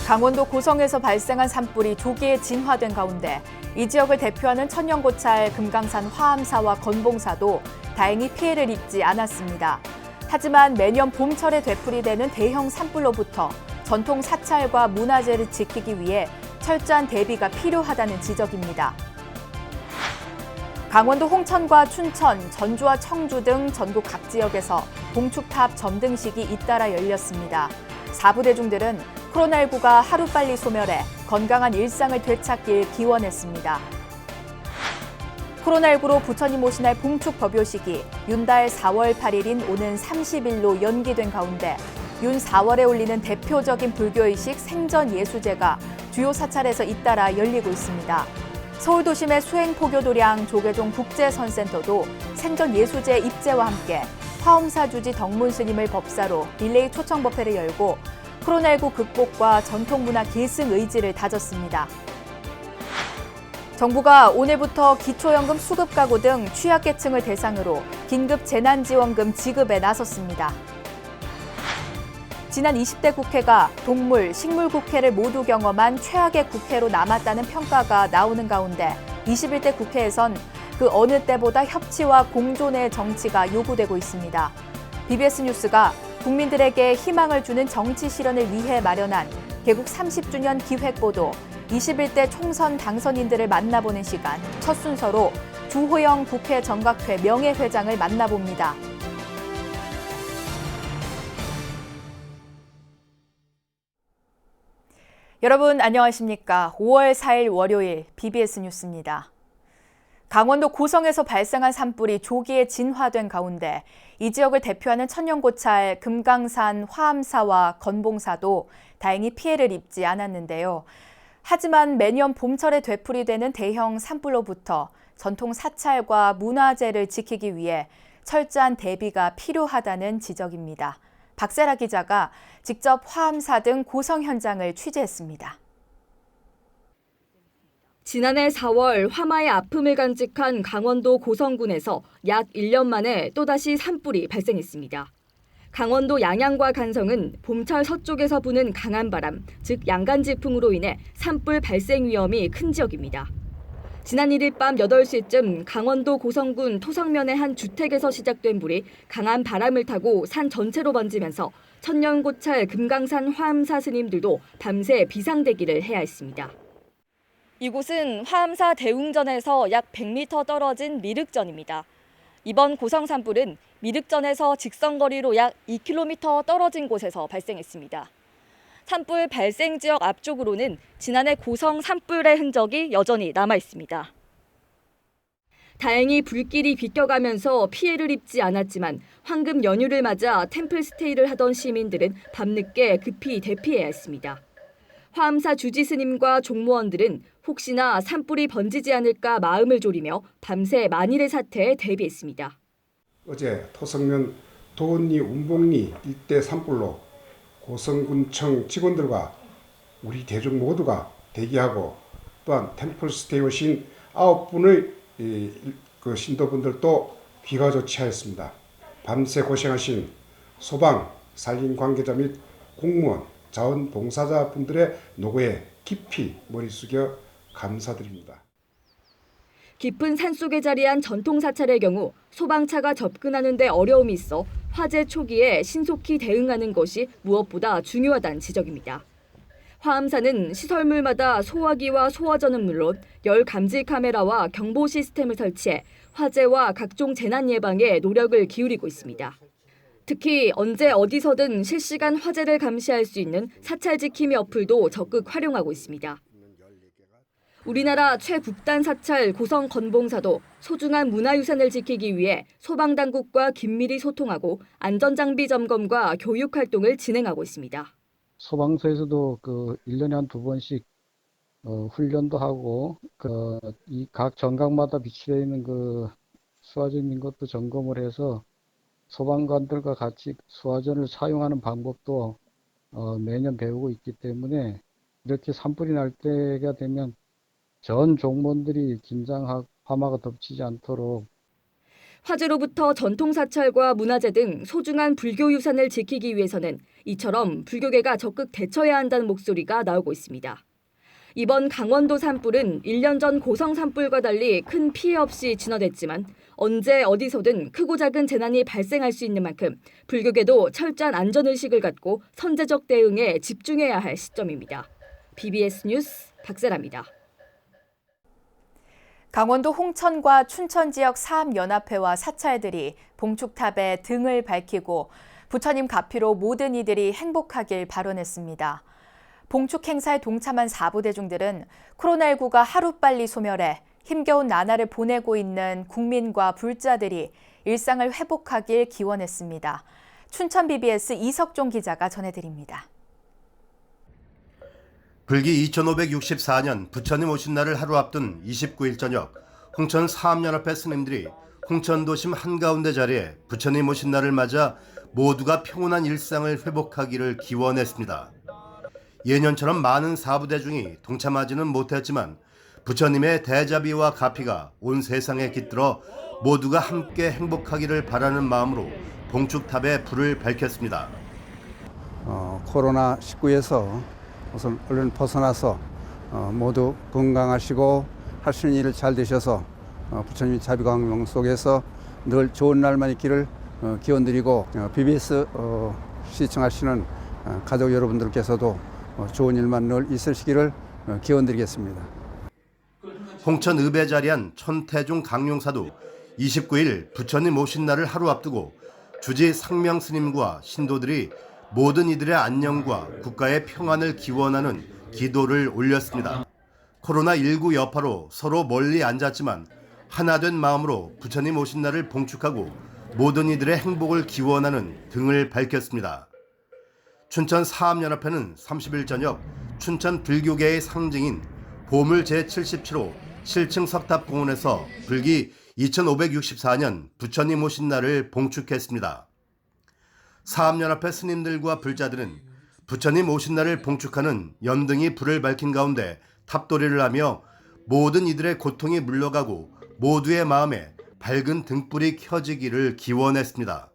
강원도 고성에서 발생한 산불이 조기에 진화된 가운데 이 지역을 대표하는 천연고찰 금강산 화암사와 건봉사도 다행히 피해를 입지 않았습니다. 하지만 매년 봄철에 되풀이되는 대형 산불로부터 전통 사찰과 문화재를 지키기 위해 철저한 대비가 필요하다는 지적입니다. 강원도 홍천과 춘천, 전주와 청주 등 전국 각 지역에서 봉축탑 점등식이 잇따라 열렸습니다. 4부 대중들은 코로나19가 하루빨리 소멸해 건강한 일상을 되찾길 기원했습니다. 코로나19로 부처님 오신 날 봉축 법요식이 윤달 4월 8일인 오는 30일로 연기된 가운데 윤 4월에 올리는 대표적인 불교의식 생전예수제가 주요 사찰에서 잇따라 열리고 있습니다. 서울 도심의 수행포교도량 조계종 국제선센터도 생전예수제 입제와 함께 화엄사 주지 덕문 스님을 법사로 릴레이 초청법회를 열고 코로나19 극복과 전통문화 계승 의지를 다졌습니다. 정부가 오늘부터 기초연금 수급가구 등 취약계층을 대상으로 긴급 재난지원금 지급에 나섰습니다. 지난 20대 국회가 동물, 식물 국회를 모두 경험한 최악의 국회로 남았다는 평가가 나오는 가운데 21대 국회에선 그 어느 때보다 협치와 공존의 정치가 요구되고 있습니다. BBS 뉴스가 국민들에게 희망을 주는 정치 실현을 위해 마련한 개국 30주년 기획보도 21대 총선 당선인들을 만나보는 시간 첫 순서로 주호영 국회 정각회 명예회장을 만나봅니다. 여러분 안녕하십니까? 5월 4일 월요일 BBS 뉴스입니다. 강원도 고성에서 발생한 산불이 조기에 진화된 가운데 이 지역을 대표하는 천연고찰 금강산 화암사와 건봉사도 다행히 피해를 입지 않았는데요. 하지만 매년 봄철에 되풀이되는 대형 산불로부터 전통 사찰과 문화재를 지키기 위해 철저한 대비가 필요하다는 지적입니다. 박세라 기자가 직접 화암사 등 고성 현장을 취재했습니다. 지난해 4월 화마의 아픔을 간직한 강원도 고성군에서 약 1년 만에 또다시 산불이 발생했습니다. 강원도 양양과 간성은 봄철 서쪽에서 부는 강한 바람, 즉 양간지풍으로 인해 산불 발생 위험이 큰 지역입니다. 지난 1일 밤 8시쯤 강원도 고성군 토성면의 한 주택에서 시작된 불이 강한 바람을 타고 산 전체로 번지면서 천년고찰 금강산 화암사 스님들도 밤새 비상대기를 해야 했습니다. 이곳은 화암사 대웅전에서 약 100m 떨어진 미륵전입니다. 이번 고성 산불은 미륵전에서 직선거리로 약 2km 떨어진 곳에서 발생했습니다. 산불 발생 지역 앞쪽으로는 지난해 고성 산불의 흔적이 여전히 남아 있습니다. 다행히 불길이 비껴가면서 피해를 입지 않았지만 황금 연휴를 맞아 템플스테이를 하던 시민들은 밤늦게 급히 대피해야 했습니다. 화암사 주지 스님과 종무원들은 혹시나 산불이 번지지 않을까 마음을 졸이며 밤새 만일의 사태에 대비했습니다. 어제 토성면 도은리 운봉리 일대 산불로 고성군청 직원들과 우리 대중 모두가 대기하고 또한 템플스테이 오신 9분의 신도분들도 귀가 좋지 않습니다. 밤새 고생하신 소방, 산림 관계자 및 공무원, 자원봉사자분들의 노고에 깊이 머리 숙여 감사드립니다. 깊은 산속에 자리한 전통사찰의 경우 소방차가 접근하는 데 어려움이 있어 화재 초기에 신속히 대응하는 것이 무엇보다 중요하다는 지적입니다. 화암사는 시설물마다 소화기와 소화전은 물론 열 감지 카메라와 경보 시스템을 설치해 화재와 각종 재난 예방에 노력을 기울이고 있습니다. 특히 언제 어디서든 실시간 화재를 감시할 수 있는 사찰 지킴이 어플도 적극 활용하고 있습니다. 우리나라 최국단 사찰 고성 건봉사도 소중한 문화유산을 지키기 위해 소방당국과 긴밀히 소통하고 안전장비 점검과 교육 활동을 진행하고 있습니다. 소방서에서도 1년에 한 2번씩 훈련도 하고 이 각 정각마다 비치되어 있는 수화전인 것도 점검을 해서 소방관들과 같이 수화전을 사용하는 방법도 매년 배우고 있기 때문에 이렇게 산불이 날 때가 되면 전 종목들이 긴장하고 화마가 덮치지 않도록. 화재로부터 전통사찰과 문화재 등 소중한 불교 유산을 지키기 위해서는 이처럼 불교계가 적극 대처해야 한다는 목소리가 나오고 있습니다. 이번 강원도 산불은 1년 전 고성 산불과 달리 큰 피해 없이 진화됐지만 언제 어디서든 크고 작은 재난이 발생할 수 있는 만큼 불교계도 철저한 안전의식을 갖고 선제적 대응에 집중해야 할 시점입니다. BBS 뉴스 박세라입니다. 강원도 홍천과 춘천 지역 사암연합회와 사찰들이 봉축탑에 등을 밝히고 부처님 가피로 모든 이들이 행복하길 발언했습니다. 봉축 행사에 동참한 사부대중들은 코로나19가 하루빨리 소멸해 힘겨운 나날을 보내고 있는 국민과 불자들이 일상을 회복하길 기원했습니다. 춘천 BBS 이석종 기자가 전해드립니다. 불기 2564년 부처님 오신 날을 하루 앞둔 29일 저녁 홍천 사암연합회 스님들이 홍천도심 한가운데 자리에 부처님 오신 날을 맞아 모두가 평온한 일상을 회복하기를 기원했습니다. 예년처럼 많은 사부대중이 동참하지는 못했지만 부처님의 대자비와 가피가 온 세상에 깃들어 모두가 함께 행복하기를 바라는 마음으로 봉축탑에 불을 밝혔습니다. 코로나19에서 우선 얼른 벗어나서 모두 건강하시고 할 수 있는 일을 잘 되셔서 부처님 자비광명 속에서 늘 좋은 날만 있기를 기원드리고 BBS 시청하시는 가족 여러분들께서도 좋은 일만 늘 있으시기를 기원드리겠습니다. 홍천 읍에 자리한 천태종 강용사도 29일 부처님 오신 날을 하루 앞두고 주지 상명 스님과 신도들이 모든 이들의 안녕과 국가의 평안을 기원하는 기도를 올렸습니다. 코로나19 여파로 서로 멀리 앉았지만 하나 된 마음으로 부처님 오신 날을 봉축하고 모든 이들의 행복을 기원하는 등을 밝혔습니다. 춘천 사암연합회는 30일 저녁 춘천 불교계의 상징인 보물 제77호 7층 석탑공원에서 불기 2564년 부처님 오신 날을 봉축했습니다. 사암연합회 스님들과 불자들은 부처님 오신 날을 봉축하는 연등이 불을 밝힌 가운데 탑도리를 하며 모든 이들의 고통이 물러가고 모두의 마음에 밝은 등불이 켜지기를 기원했습니다.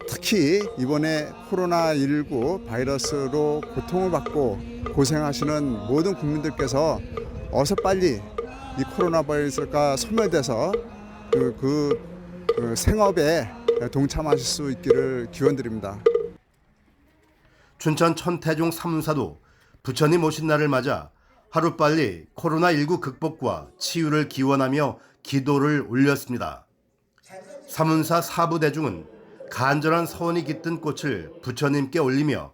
특히 이번에 코로나19 바이러스로 고통을 받고 고생하시는 모든 국민들께서 어서 빨리 이 코로나 바이러스가 소멸돼서 그 생업에 동참하실 수 있기를 기원드립니다. 춘천 천태종 사문사도 부처님 오신 날을 맞아 하루빨리 코로나19 극복과 치유를 기원하며 기도를 올렸습니다. 사문사 사부대중은 간절한 서원이 깃든 꽃을 부처님께 올리며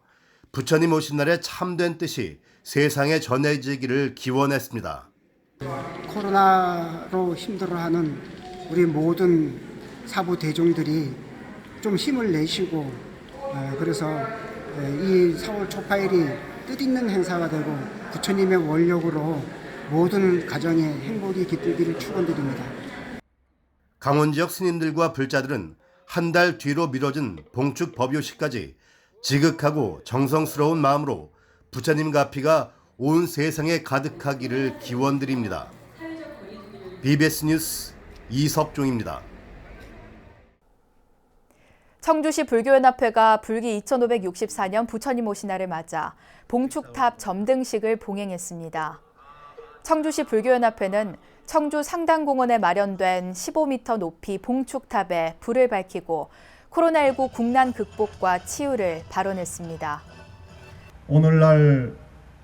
부처님 오신 날의 참된 뜻이 세상에 전해지기를 기원했습니다. 코로나로 힘들어하는 우리 모든 사부 대중들이 좀 힘을 내시고 그래서 이 4월 초파일이 뜻있는 행사가 되고 부처님의 원력으로 모든 가정에 행복이 깃들기를 축원드립니다. 강원 지역 스님들과 불자들은 한 달 뒤로 미뤄진 봉축 법요식까지 지극하고 정성스러운 마음으로 부처님 가피가 온 세상에 가득하기를 기원드립니다. BBS 뉴스 이석종입니다. 청주시 불교연합회가 불기 2564년 부처님 오신 날을 맞아 봉축탑 점등식을 봉행했습니다. 청주시 불교연합회는 청주 상당공원에 마련된 15m 높이 봉축탑에 불을 밝히고 코로나19 국난 극복과 치유를 발언했습니다. 오늘날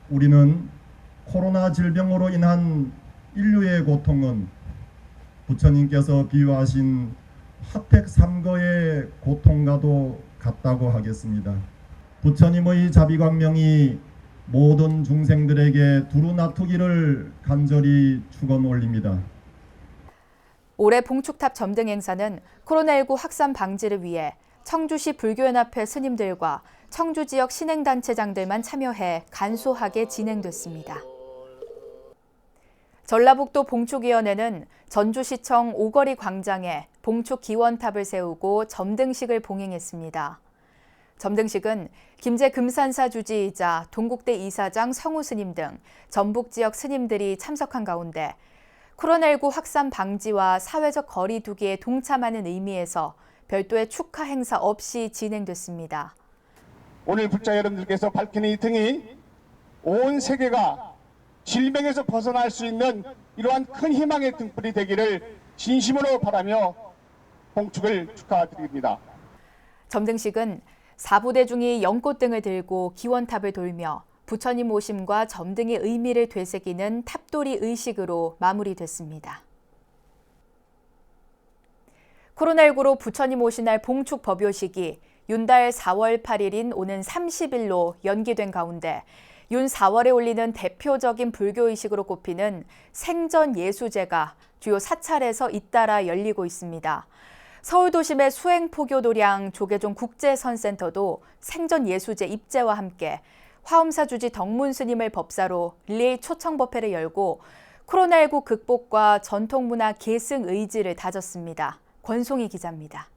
우리는 코로나 질병으로 인한 인류의 고통은 부처님께서 비유하신 화택 삼거의 고통과도 같다고 하겠습니다. 부처님의 자비광명이 모든 중생들에게 두루 나투기를 간절히 축원 올립니다. 올해 봉축탑 점등 행사는 코로나19 확산 방지를 위해 청주시 불교연합회 스님들과 청주 지역 신행단체장들만 참여해 간소하게 진행됐습니다. 전라북도 봉축위원회는 전주시청 오거리 광장에 봉축 기원탑을 세우고 점등식을 봉행했습니다. 점등식은 김제 금산사 주지이자 동국대 이사장 성우 스님 등 전북 지역 스님들이 참석한 가운데 코로나19 확산 방지와 사회적 거리 두기에 동참하는 의미에서 별도의 축하 행사 없이 진행됐습니다. 오늘 불자 여러분들께서 밝히는 이 등이 온 세계가 질병에서 벗어날 수 있는 이러한 큰 희망의 등불이 되기를 진심으로 바라며 봉축을 축하드립니다. 점등식은 4부대중이 연꽃등을 들고 기원탑을 돌며 부처님 오심과 점등의 의미를 되새기는 탑돌이 의식으로 마무리됐습니다. 코로나19로 부처님 오신 날 봉축 법요식이 윤달 4월 8일인 오는 30일로 연기된 가운데 윤 4월에 올리는 대표적인 불교의식으로 꼽히는 생전예수제가 주요 사찰에서 잇따라 열리고 있습니다. 서울 도심의 수행포교도량 조계종 국제선센터도 생전예수제 입제와 함께 화엄사 주지 덕문 스님을 법사로 릴레이 초청법회를 열고 코로나19 극복과 전통문화 계승 의지를 다졌습니다. 권송희 기자입니다.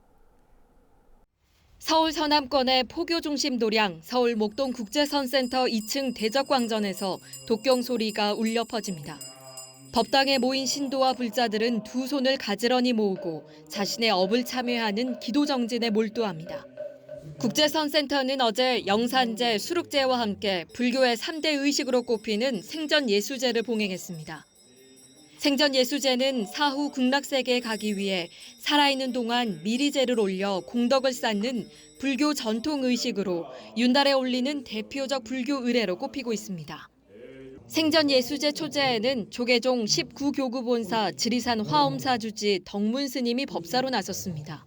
서울 서남권의 포교 중심 도량 서울 목동 국제선센터 2층 대적광전에서 독경 소리가 울려 퍼집니다. 법당에 모인 신도와 불자들은 두 손을 가지런히 모으고 자신의 업을 참여하는 기도 정진에 몰두합니다. 국제선센터는 어제 영산제, 수룩제와 함께 불교의 3대 의식으로 꼽히는 생전예수제를 봉행했습니다. 생전예수제는 사후 극락세계에 가기 위해 살아있는 동안 미리제를 올려 공덕을 쌓는 불교 전통 의식으로 윤달에 올리는 대표적 불교 의례로 꼽히고 있습니다. 생전예수제 초제에는 조계종 19교구 본사 지리산 화엄사 주지 덕문 스님이 법사로 나섰습니다.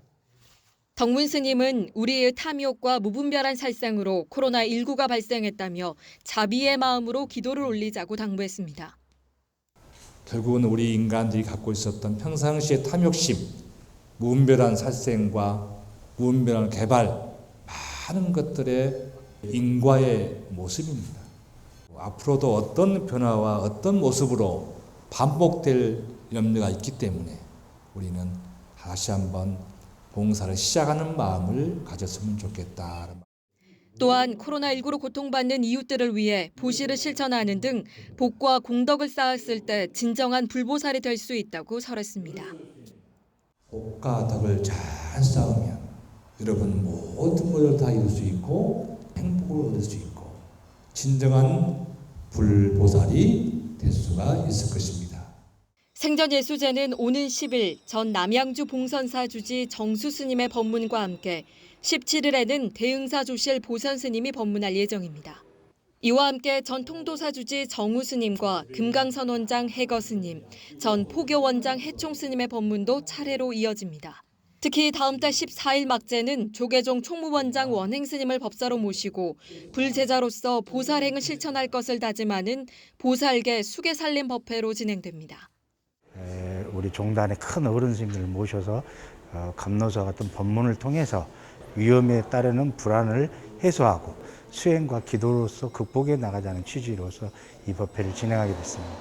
덕문 스님은 우리의 탐욕과 무분별한 살생으로 코로나19가 발생했다며 자비의 마음으로 기도를 올리자고 당부했습니다. 결국은 우리 인간들이 갖고 있었던 평상시의 탐욕심, 무분별한 살생과 무분별한 개발, 많은 것들의 인과의 모습입니다. 앞으로도 어떤 변화와 어떤 모습으로 반복될 염려가 있기 때문에 우리는 다시 한번 봉사를 시작하는 마음을 가졌으면 좋겠다. 또한 코로나19로 고통받는 이웃들을 위해 보시를 실천하는 등 복과 공덕을 쌓았을 때 진정한 불보살이 될 수 있다고 설했습니다. 복과 덕을 잘 쌓으면 여러분 모든 것을 다 이룰 수 있고 행복을 얻을 수 있고 진정한 불보살이 될 수가 있을 것입니다. 생전예수제는 오는 10일 전 남양주 봉선사 주지 정수 스님의 법문과 함께 17일에는 대흥사 조실 보선 스님이 법문할 예정입니다. 이와 함께 전 통도사 주지 정우 스님과 금강선 원장 해거 스님, 전 포교 원장 해총 스님의 법문도 차례로 이어집니다. 특히 다음 달 14일 막제는 조계종 총무원장 원행 스님을 법사로 모시고 불제자로서 보살행을 실천할 것을 다짐하는 보살계 수계살림 법회로 진행됩니다. 우리 종단의 큰 어른 스님들을 모셔서 감로사 같은 법문을 통해서 위험에 따르는 불안을 해소하고 수행과 기도로서 극복해 나가자는 취지로서 이 법회를 진행하게 됐습니다.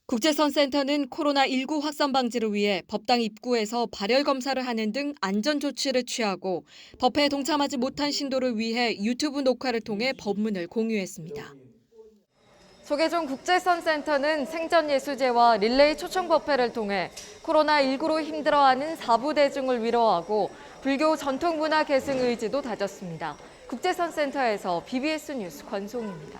국제선센터는 코로나19 확산 방지를 위해 법당 입구에서 발열 검사를 하는 등 안전 조치를 취하고 법회에 동참하지 못한 신도를 위해 유튜브 녹화를 통해 법문을 공유했습니다. 조계종 국제선센터는 생전예수제와 릴레이 초청법회를 통해 코로나19로 힘들어하는 사부대중을 위로하고 불교 전통문화 계승 의지도 다졌습니다. 국제선센터에서 BBS 뉴스 권송입니다.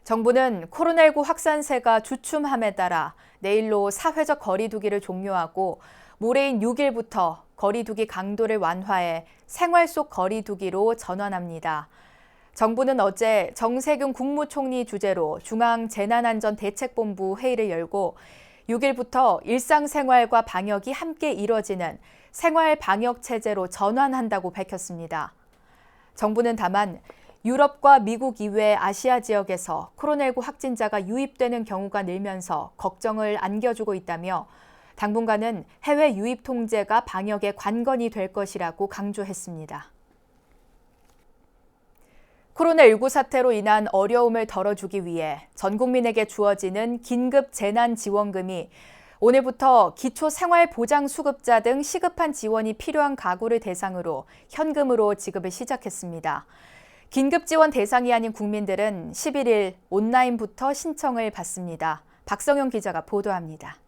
정부는 코로나19 확산세가 주춤함에 따라 내일로 사회적 거리두기를 종료하고 모레인 6일부터 거리두기 강도를 완화해 생활 속 거리두기로 전환합니다. 정부는 어제 정세균 국무총리 주재로 중앙재난안전대책본부 회의를 열고 6일부터 일상생활과 방역이 함께 이뤄지는 생활방역체제로 전환한다고 밝혔습니다. 정부는 다만 유럽과 미국 이외 아시아 지역에서 코로나19 확진자가 유입되는 경우가 늘면서 걱정을 안겨주고 있다며 당분간은 해외 유입 통제가 방역의 관건이 될 것이라고 강조했습니다. 코로나19 사태로 인한 어려움을 덜어주기 위해 전 국민에게 주어지는 긴급 재난지원금이 오늘부터 기초생활보장수급자 등 시급한 지원이 필요한 가구를 대상으로 현금으로 지급을 시작했습니다. 긴급지원 대상이 아닌 국민들은 11일 온라인부터 신청을 받습니다. 박성영 기자가 보도합니다.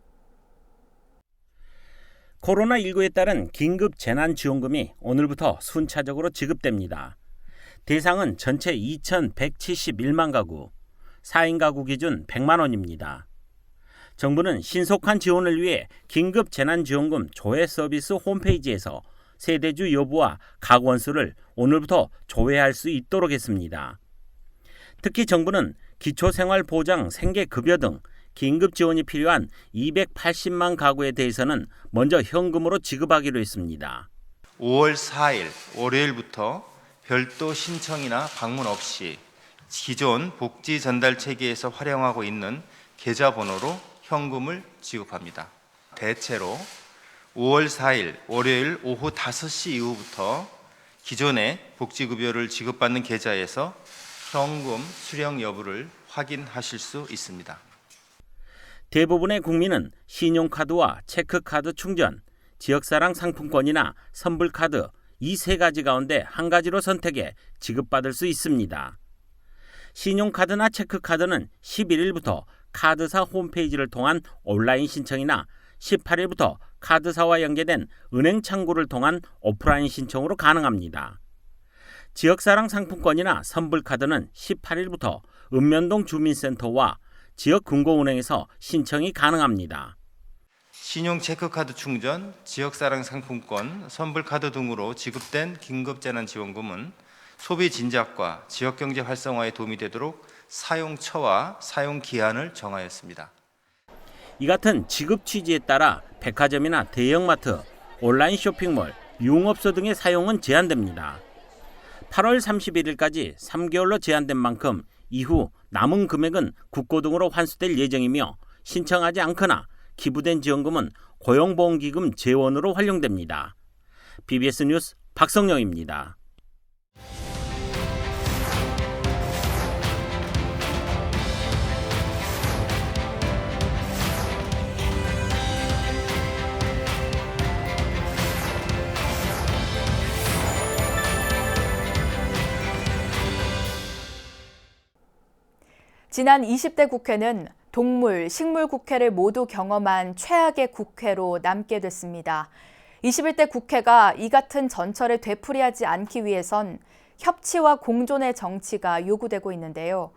코로나19에 따른 긴급 재난지원금이 오늘부터 순차적으로 지급됩니다. 대상은 전체 2,171만 가구, 4인 가구 기준 100만 원입니다. 정부는 신속한 지원을 위해 긴급 재난지원금 조회 서비스 홈페이지에서 세대주 여부와 가구 원수를 오늘부터 조회할 수 있도록 했습니다. 특히 정부는 기초생활보장, 생계급여 등 긴급 지원이 필요한 280만 가구에 대해서는 먼저 현금으로 지급하기로 했습니다. 5월 4일 월요일부터 별도 신청이나 방문 없이 기존 복지 전달 체계에서 활용하고 있는 계좌번호로 현금을 지급합니다. 대체로 5월 4일 월요일 오후 5시 이후부터 기존의 복지급여를 지급받는 계좌에서 현금 수령 여부를 확인하실 수 있습니다. 대부분의 국민은 신용카드와 체크카드 충전, 지역사랑 상품권이나 선불카드 이 세 가지 가운데 한 가지로 선택해 지급받을 수 있습니다. 신용카드나 체크카드는 11일부터 카드사 홈페이지를 통한 온라인 신청이나 18일부터 카드사와 연계된 은행 창구를 통한 오프라인 신청으로 가능합니다. 지역사랑 상품권이나 선불카드는 18일부터 읍면동 주민센터와 지역금고은행에서 신청이 가능합니다. 신용 체크카드 충전, 지역사랑 상품권, 선불카드 등으로 지급된 긴급재난지원금은 소비 진작과 지역경제 활성화에 도움이 되도록 사용처와 사용기한을 정하였습니다. 이 같은 지급 취지에 따라 백화점이나 대형마트, 온라인 쇼핑몰, 유흥업소 등의 사용은 제한됩니다. 8월 31일까지 3개월로 제한된 만큼 이후 남은 금액은 국고 등으로 환수될 예정이며 신청하지 않거나 기부된 지원금은 고용보험기금 재원으로 활용됩니다. BBS 뉴스 박성영입니다. 지난 20대 국회는 동물, 식물 국회를 모두 경험한 최악의 국회로 남게 됐습니다. 21대 국회가 이 같은 전철을 되풀이하지 않기 위해선 협치와 공존의 정치가 요구되고 있는데요.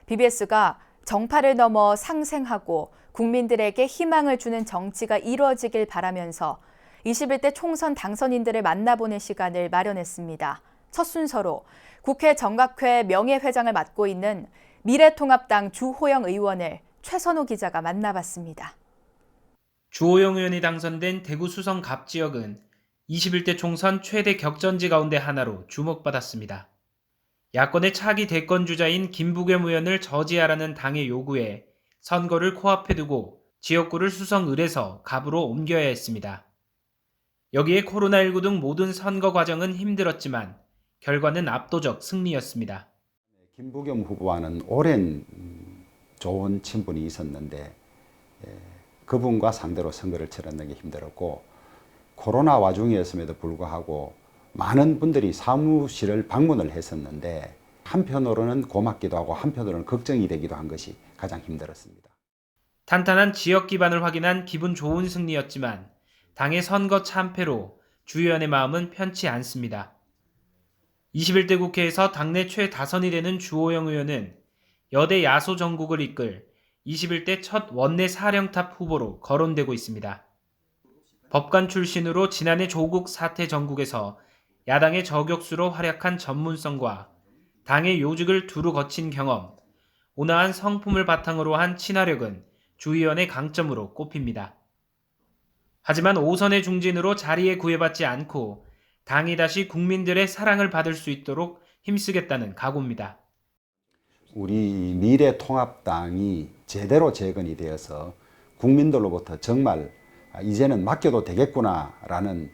BBS가 정파를 넘어 상생하고 국민들에게 희망을 주는 정치가 이루어지길 바라면서 21대 총선 당선인들을 만나보는 시간을 마련했습니다. 첫 순서로 국회 정각회 명예회장을 맡고 있는 미래통합당 주호영 의원을 최선호 기자가 만나봤습니다. 주호영 의원이 당선된 대구 수성 갑 지역은 21대 총선 최대 격전지 가운데 하나로 주목받았습니다. 야권의 차기 대권 주자인 김부겸 의원을 저지하라는 당의 요구에 선거를 코앞에 두고 지역구를 수성 을에서 갑으로 옮겨야 했습니다. 여기에 코로나19 등 모든 선거 과정은 힘들었지만 결과는 압도적 승리였습니다. 김부겸 후보와는 오랜 좋은 친분이 있었는데 그분과 상대로 선거를 치르는 게 힘들었고 코로나 와중이었음에도 불구하고 많은 분들이 사무실을 방문을 했었는데 한편으로는 고맙기도 하고 한편으로는 걱정이 되기도 한 것이 가장 힘들었습니다. 탄탄한 지역 기반을 확인한 기분 좋은 승리였지만 당의 선거 참패로 주 의원의 마음은 편치 않습니다. 21대 국회에서 당내 최다선이 되는 주호영 의원은 여대 야소 전국을 이끌 21대 첫 원내 사령탑 후보로 거론되고 있습니다. 법관 출신으로 지난해 조국 사태 전국에서 야당의 저격수로 활약한 전문성과 당의 요직을 두루 거친 경험, 온화한 성품을 바탕으로 한 친화력은 주 의원의 강점으로 꼽힙니다. 하지만 5선의 중진으로 자리에 구애받지 않고 당이 다시 국민들의 사랑을 받을 수 있도록 힘쓰겠다는 각오입니다. 우리 미래통합당이 제대로 재건이 되어서 국민들로부터 정말 이제는 맡겨도 되겠구나라는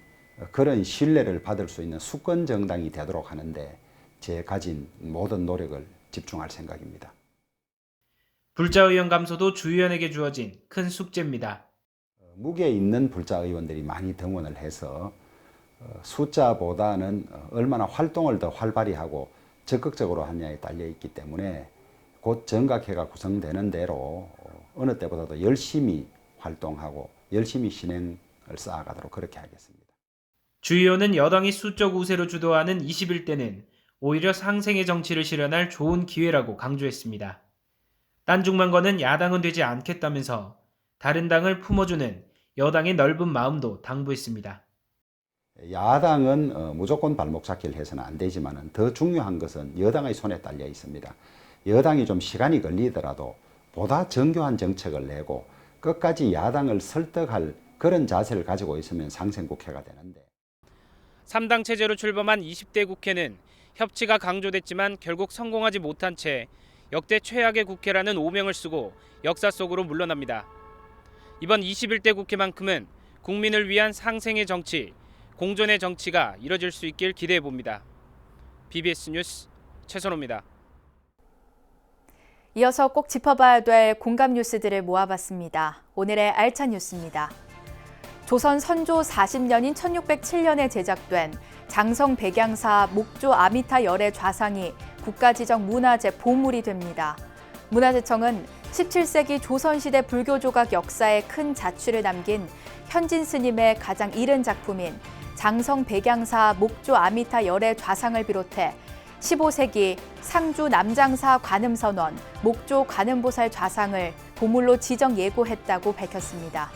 그런 신뢰를 받을 수 있는 수권 정당이 되도록 하는데 제 가진 모든 노력을 집중할 생각입니다. 불자 의원 감소도 주 의원에게 주어진 큰 숙제입니다. 무게 있는 불자 의원들이 많이 등원을 해서 숫자보다는 얼마나 활동을 더 활발히 하고 적극적으로 하느냐에 딸려 있기 때문에 곧 정각회가 구성되는 대로 어느 때보다도 열심히 활동하고 열심히 신행을 쌓아가도록 그렇게 하겠습니다. 주 의원은 여당이 수적 우세로 주도하는 21대는 오히려 상생의 정치를 실현할 좋은 기회라고 강조했습니다. 딴중만거는 야당은 되지 않겠다면서 다른 당을 품어주는 여당의 넓은 마음도 당부했습니다. 야당은 무조건 발목 잡기를 해서는 안 되지만 더 중요한 것은 여당의 손에 딸려 있습니다. 여당이 좀 시간이 걸리더라도 보다 정교한 정책을 내고 끝까지 야당을 설득할 그런 자세를 가지고 있으면 상생국회가 되는데 3당 체제로 출범한 20대 국회는 협치가 강조됐지만 결국 성공하지 못한 채 역대 최악의 국회라는 오명을 쓰고 역사 속으로 물러납니다. 이번 21대 국회만큼은 국민을 위한 상생의 정치, 공존의 정치가 이뤄질 수 있길 기대해 봅니다. BBS 뉴스 최선호입니다. 이어서 꼭 짚어봐야 될 공감 뉴스들을 모아봤습니다. 오늘의 알찬 뉴스입니다. 조선 선조 40년인 1607년에 제작된 장성 백양사 목조 아미타 열의 좌상이 국가지정 문화재 보물이 됩니다. 문화재청은 17세기 조선시대 불교 조각 역사에 큰 자취를 남긴 현진 스님의 가장 이른 작품인 장성 백양사 목조 아미타 열의 좌상을 비롯해 15세기 상주 남장사 관음선원 목조 관음보살 좌상을 보물로 지정 예고했다고 밝혔습니다.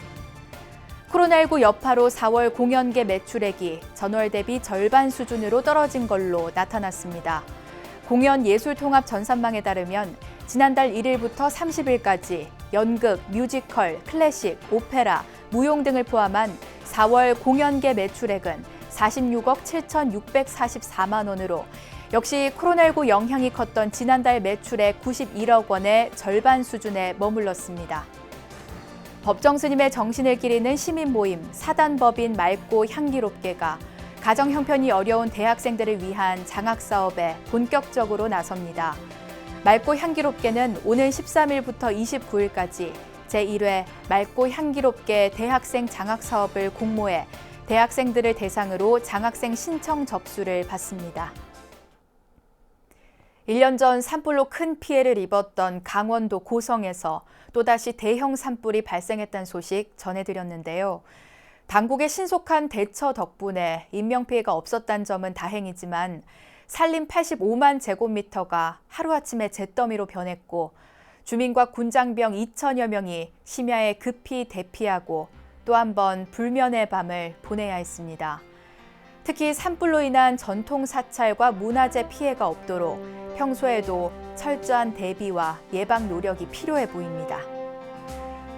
코로나19 여파로 4월 공연계 매출액이 전월 대비 절반 수준으로 떨어진 걸로 나타났습니다. 공연예술통합전산망에 따르면 지난달 1일부터 30일까지 연극, 뮤지컬, 클래식, 오페라, 무용 등을 포함한 4월 공연계 매출액은 46억 7,644만 원으로 역시 코로나19 영향이 컸던 지난달 매출액 91억 원의 절반 수준에 머물렀습니다. 법정 스님의 정신을 기리는 시민 모임 사단법인 맑고 향기롭게가 가정 형편이 어려운 대학생들을 위한 장학 사업에 본격적으로 나섭니다. 맑고 향기롭게는 오는 13일부터 29일까지 제1회 맑고 향기롭게 대학생 장학 사업을 공모해 대학생들을 대상으로 장학생 신청 접수를 받습니다. 1년 전 산불로 큰 피해를 입었던 강원도 고성에서 또다시 대형 산불이 발생했다는 소식 전해드렸는데요. 당국의 신속한 대처 덕분에 인명피해가 없었다는 점은 다행이지만 산림 85만 제곱미터가 하루아침에 잿더미로 변했고 주민과 군장병 2천여 명이 심야에 급히 대피하고 또 한 번 불면의 밤을 보내야 했습니다. 특히 산불로 인한 전통 사찰과 문화재 피해가 없도록 평소에도 철저한 대비와 예방 노력이 필요해 보입니다.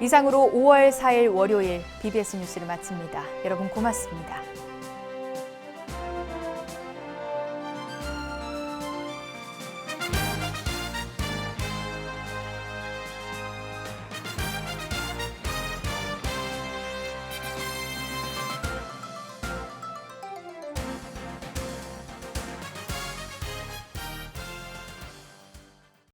이상으로 5월 4일 월요일 BBS 뉴스를 마칩니다. 여러분 고맙습니다.